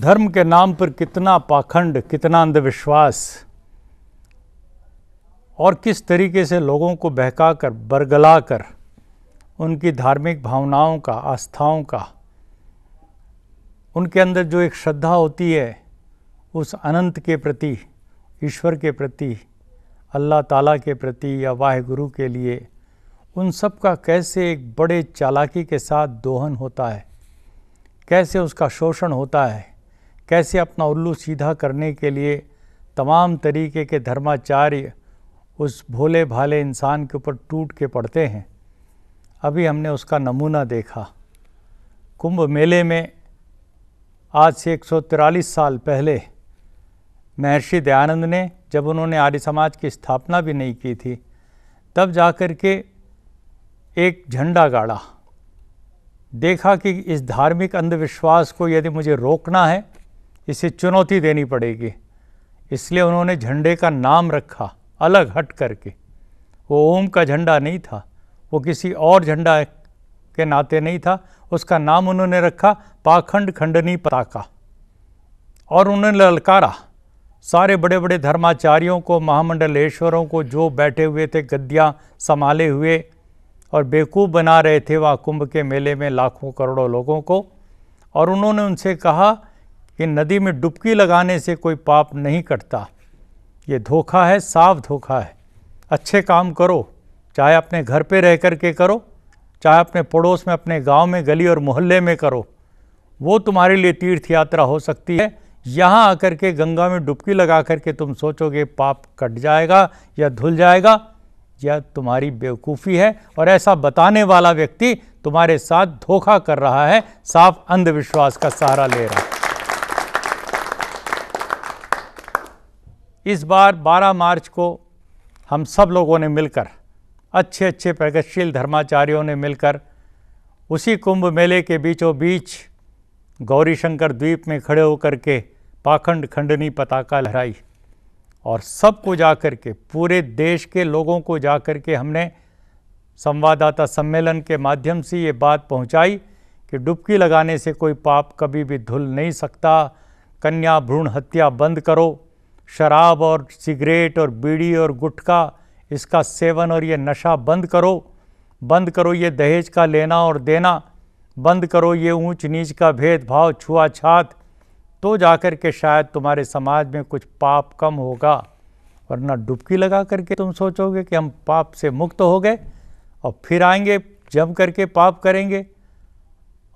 धर्म के नाम पर कितना पाखंड, कितना अंधविश्वास और किस तरीके से लोगों को बहकाकर, बरगलाकर उनकी धार्मिक भावनाओं का, आस्थाओं का, उनके अंदर जो एक श्रद्धा होती है उस अनंत के प्रति, ईश्वर के प्रति, अल्लाह ताला के प्रति या वाहिगुरु के लिए, उन सब का कैसे एक बड़े चालाकी के साथ दोहन होता है, कैसे उसका शोषण होता है, कैसे अपना उल्लू सीधा करने के लिए तमाम तरीके के धर्माचार्य उस भोले भाले इंसान के ऊपर टूट के पड़ते हैं। अभी हमने उसका नमूना देखा। कुंभ मेले में आज से 143 साल पहले महर्षि दयानंद ने, जब उन्होंने आर्य समाज की स्थापना भी नहीं की थी, तब जाकर के एक झंडा गाड़ा। देखा कि इस धार्मिक अंधविश्वास को यदि मुझे रोकना है, इसे चुनौती देनी पड़ेगी। इसलिए उन्होंने झंडे का नाम रखा अलग हट करके। वो ओम का झंडा नहीं था, वो किसी और झंडा के नाते नहीं था, उसका नाम उन्होंने रखा पाखंड खंडनी पताका। और उन्होंने ललकारा सारे बड़े बड़े धर्माचार्यों को, महामंडलेश्वरों को, जो बैठे हुए थे गद्दियाँ संभाले हुए और बेवकूफ़ बना रहे थे वहाँ कुंभ के मेले में लाखों करोड़ों लोगों को। और उन्होंने उनसे कहा कि नदी में डुबकी लगाने से कोई पाप नहीं कटता, ये धोखा है, साफ धोखा है। अच्छे काम करो, चाहे अपने घर पे रह कर के करो, चाहे अपने पड़ोस में, अपने गांव में, गली और मोहल्ले में करो, वो तुम्हारे लिए तीर्थ यात्रा हो सकती है। यहाँ आकर के गंगा में डुबकी लगा करके तुम सोचोगे पाप कट जाएगा या धुल जाएगा, यह तुम्हारी बेवकूफ़ी है। और ऐसा बताने वाला व्यक्ति तुम्हारे साथ धोखा कर रहा है, साफ अंधविश्वास का सहारा ले रहा है। इस बार 12 मार्च को हम सब लोगों ने मिलकर, अच्छे अच्छे प्रगतिशील धर्माचार्यों ने मिलकर उसी कुंभ मेले के बीचों बीच गौरी शंकर द्वीप में खड़े होकर के पाखंड खंडनी पताका लहराई। और सबको जाकर के, पूरे देश के लोगों को जाकर के हमने संवाददाता सम्मेलन के माध्यम से ये बात पहुंचाई कि डुबकी लगाने से कोई पाप कभी भी धुल नहीं सकता। कन्या भ्रूण हत्या बंद करो, शराब और सिगरेट और बीड़ी और गुटखा, इसका सेवन और ये नशा बंद करो ये दहेज का लेना और देना, बंद करो ये ऊंच नीच का भेदभाव, छुआछात, तो जाकर के शायद तुम्हारे समाज में कुछ पाप कम होगा। वरना डुबकी लगा करके तुम सोचोगे कि हम पाप से मुक्त हो गए और फिर आएंगे जम करके पाप करेंगे।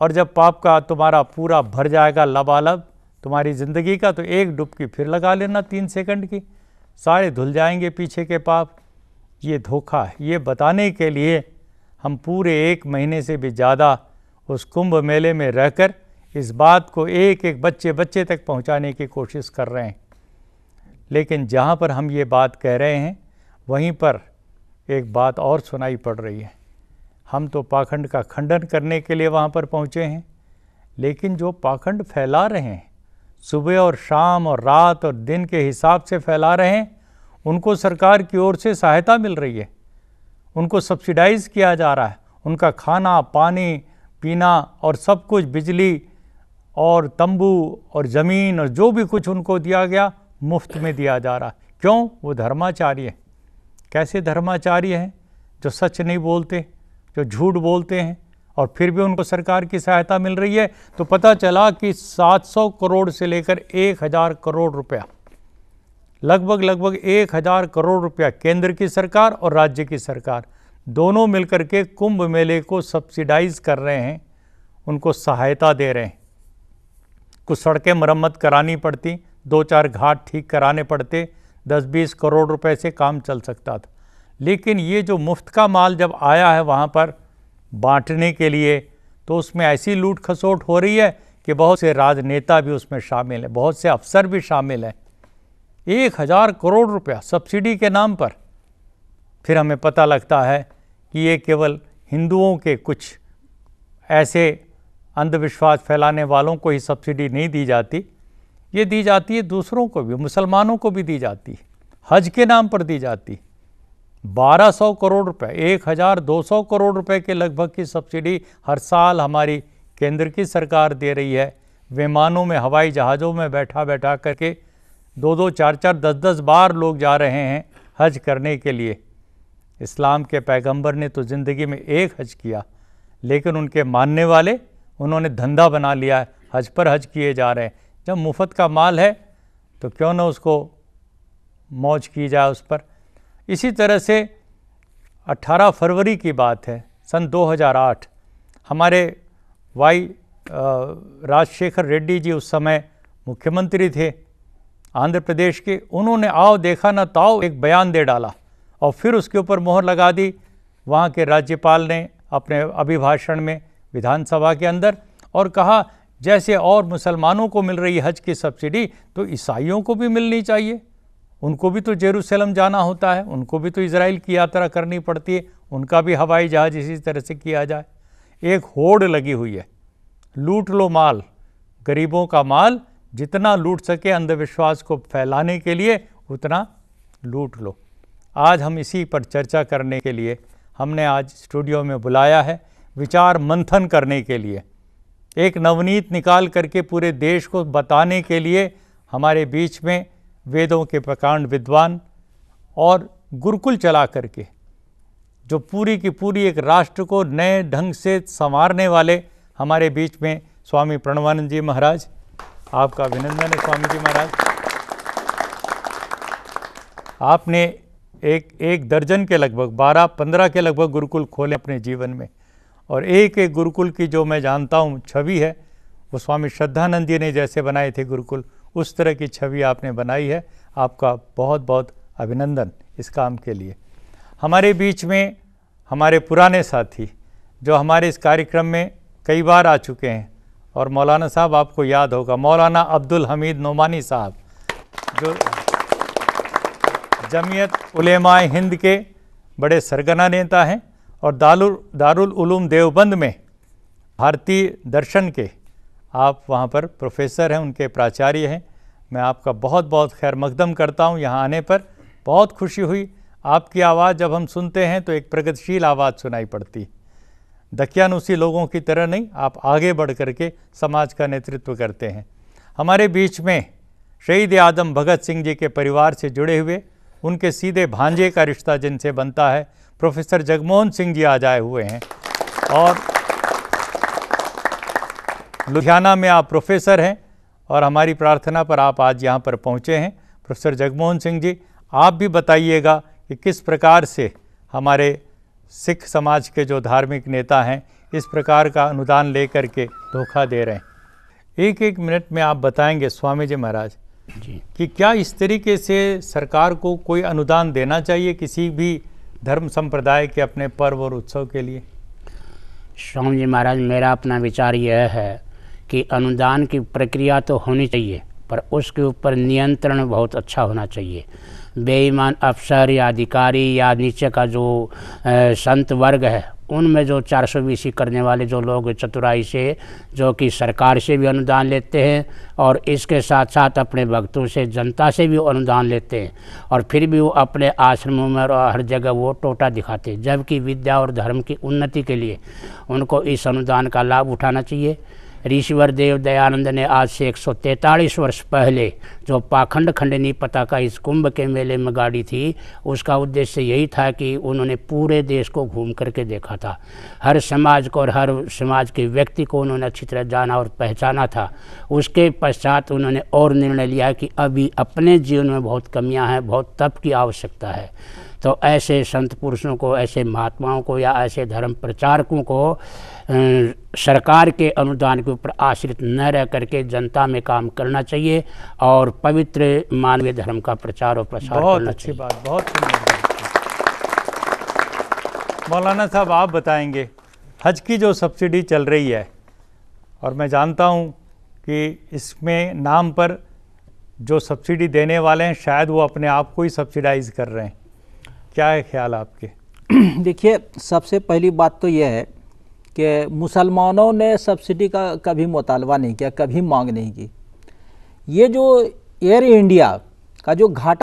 और जब पाप का तुम्हारा पूरा भर जाएगा लबालब तुम्हारी ज़िंदगी का, तो एक डुबकी फिर लगा लेना 3 सेकंड की, सारे धुल जाएंगे पीछे के पाप। ये धोखा है। ये बताने के लिए हम पूरे 1 महीने से भी ज़्यादा उस कुंभ मेले में रहकर इस बात को एक एक बच्चे तक पहुंचाने की कोशिश कर रहे हैं। लेकिन जहां पर हम ये बात कह रहे हैं, वहीं पर एक बात और सुनाई पड़ रही है। हम तो पाखंड का खंडन करने के लिए वहां पर पहुंचे हैं, लेकिन जो पाखंड फैला रहे हैं, सुबह और शाम और रात और दिन के हिसाब से फैला रहे हैं, उनको सरकार की ओर से सहायता मिल रही है, उनको सब्सिडाइज़ किया जा रहा है। उनका खाना, पानी, पीना और सब कुछ, बिजली और तंबू और ज़मीन और जो भी कुछ उनको दिया गया, मुफ्त में दिया जा रहा है। क्यों? वो धर्माचार्य हैं। कैसे धर्माचार्य हैं? जो सच नहीं बोलते, जो झूठ बोलते हैं, और फिर भी उनको सरकार की सहायता मिल रही है। तो पता चला कि 700 करोड़ से लेकर 1000 करोड़ रुपया, लगभग 1000 करोड़ रुपया केंद्र की सरकार और राज्य की सरकार दोनों मिलकर के कुंभ मेले को सब्सिडाइज कर रहे हैं, उनको सहायता दे रहे हैं। कुछ सड़कें मरम्मत करानी पड़ती, 2-4 घाट ठीक कराने पड़ते, 10-20 करोड़ रुपए से काम चल सकता था। लेकिन ये जो मुफ्त का माल जब आया है वहाँ पर बांटने के लिए, तो उसमें ऐसी लूट खसोट हो रही है कि बहुत से राजनेता भी उसमें शामिल हैं, बहुत से अफसर भी शामिल हैं। 1000 करोड़ रुपया सब्सिडी के नाम पर। फिर हमें पता लगता है कि ये केवल हिंदुओं के कुछ ऐसे अंधविश्वास फैलाने वालों को ही सब्सिडी नहीं दी जाती, ये दी जाती है दूसरों को भी, मुसलमानों को भी दी जाती है, हज के नाम पर दी जाती। 1200 करोड़ रुपए, 1200 करोड़ रुपए के लगभग की सब्सिडी हर साल हमारी केंद्र की सरकार दे रही है विमानों में, हवाई जहाज़ों में बैठा बैठा करके 2-2, 4-4, 10-10 बार लोग जा रहे हैं हज करने के लिए। इस्लाम के पैगंबर ने तो ज़िंदगी में एक हज किया, लेकिन उनके मानने वाले उन्होंने धंधा बना लिया है, हज पर हज किए जा रहे हैं। जब मुफ्त का माल है तो क्यों ना उसको मौज की जाए उस पर। इसी तरह से 18 फरवरी की बात है, सन 2008, हमारे राजशेखर रेड्डी जी उस समय मुख्यमंत्री थे आंध्र प्रदेश के। उन्होंने आओ देखा ना ताओ एक बयान दे डाला और फिर उसके ऊपर मोहर लगा दी वहाँ के राज्यपाल ने अपने अभिभाषण में विधानसभा के अंदर, और कहा जैसे और मुसलमानों को मिल रही है हज की सब्सिडी तो ईसाइयों को भी मिलनी चाहिए। उनको भी तो जेरूसलम जाना होता है, उनको भी तो इजराइल की यात्रा करनी पड़ती है, उनका भी हवाई जहाज़ इसी तरह से किया जाए। एक होड़ लगी हुई है, लूट लो माल, गरीबों का माल जितना लूट सके अंधविश्वास को फैलाने के लिए उतना लूट लो। आज हम इसी पर चर्चा करने के लिए हमने आज स्टूडियो में बुलाया है, विचार मंथन करने के लिए, एक नवनीत निकाल करके पूरे देश को बताने के लिए हमारे बीच में वेदों के प्रकांड विद्वान और गुरुकुल चला करके जो पूरी की पूरी एक राष्ट्र को नए ढंग से संवारने वाले हमारे बीच में स्वामी प्रणवानंद जी महाराज। आपका अभिनंदन है स्वामी जी महाराज। आपने एक दर्जन के लगभग 12-15 के लगभग गुरुकुल खोले अपने जीवन में, और एक एक गुरुकुल की जो मैं जानता हूँ छवि है वो स्वामी श्रद्धानंद जी ने जैसे बनाए थे गुरुकुल, उस तरह की छवि आपने बनाई है। आपका बहुत बहुत अभिनंदन इस काम के लिए। हमारे बीच में हमारे पुराने साथी जो हमारे इस कार्यक्रम में कई बार आ चुके हैं, और मौलाना साहब आपको याद होगा, मौलाना अब्दुल हमीद नोमानी साहब जो जमीयत उलेमा हिंद के बड़े सरगना नेता हैं और दारुल उलूम देवबंद में भारतीय दर्शन के आप वहाँ पर प्रोफेसर हैं, उनके प्राचार्य हैं। मैं आपका बहुत बहुत खैर मकदम करता हूँ। यहाँ आने पर बहुत खुशी हुई। आपकी आवाज़ जब हम सुनते हैं तो एक प्रगतिशील आवाज़ सुनाई पड़ती, दकियानूसी लोगों की तरह नहीं, आप आगे बढ़ करके समाज का नेतृत्व करते हैं। हमारे बीच में शहीद आदम भगत सिंह जी के परिवार से जुड़े हुए, उनके सीधे भांजे का रिश्ता जिनसे बनता है, प्रोफेसर जगमोहन सिंह जी आज आए हुए हैं, और लुधियाना में आप प्रोफेसर हैं और हमारी प्रार्थना पर आप आज यहाँ पर पहुँचे हैं। प्रोफेसर जगमोहन सिंह जी, आप भी बताइएगा कि किस प्रकार से हमारे सिख समाज के जो धार्मिक नेता हैं इस प्रकार का अनुदान लेकर के धोखा दे रहे हैं। एक एक मिनट में आप बताएंगे स्वामी जी महाराज जी कि क्या इस तरीके से सरकार को कोई अनुदान देना चाहिए किसी भी धर्म संप्रदाय के अपने पर्व और उत्सव के लिए? स्वामी जी महाराज, मेरा अपना विचार यह है कि अनुदान की प्रक्रिया तो होनी चाहिए, पर उसके ऊपर नियंत्रण बहुत अच्छा होना चाहिए। बेईमान अफसर या अधिकारी या नीचे का जो संत वर्ग है, उनमें जो 420 करने वाले जो लोग चतुराई से, जो कि सरकार से भी अनुदान लेते हैं और इसके साथ साथ अपने भक्तों से, जनता से भी अनुदान लेते हैं, और फिर भी वो अपने आश्रमों में और हर जगह वो टोटा दिखाते हैं, जबकि विद्या और धर्म की उन्नति के लिए उनको इस अनुदान का लाभ उठाना चाहिए। ऋषिवर देव दयानंद ने आज से 143 वर्ष पहले जो पाखंड खंडनी पताका इस कुंभ के मेले में गाड़ी थी, उसका उद्देश्य यही था कि उन्होंने पूरे देश को घूम करके देखा था, हर समाज को और हर समाज के व्यक्ति को उन्होंने अच्छी तरह जाना और पहचाना था। उसके पश्चात उन्होंने और निर्णय लिया कि अभी अपने जीवन में बहुत कमियां हैं, बहुत तप की आवश्यकता है। तो ऐसे संत पुरुषों को, ऐसे महात्माओं को या ऐसे धर्म प्रचारकों को सरकार के अनुदान के ऊपर आश्रित न रह करके जनता में काम करना चाहिए और पवित्र मानवीय धर्म का प्रचार और प्रसार बहुत अच्छी बात, बहुत सुंदर बात। मौलाना साहब, आप बताएंगे हज की जो सब्सिडी चल रही है, और मैं जानता हूँ कि इसमें नाम पर जो सब्सिडी देने वाले हैं शायद वो अपने आप को ही सब्सिडाइज कर रहे हैं, क्या है ख्याल आपके? देखिए, सबसे पहली बात तो यह है कि मुसलमानों ने सब्सिडी का कभी मुतालबा नहीं किया, कभी मांग नहीं की। ये जो एयर इंडिया का जो घाटा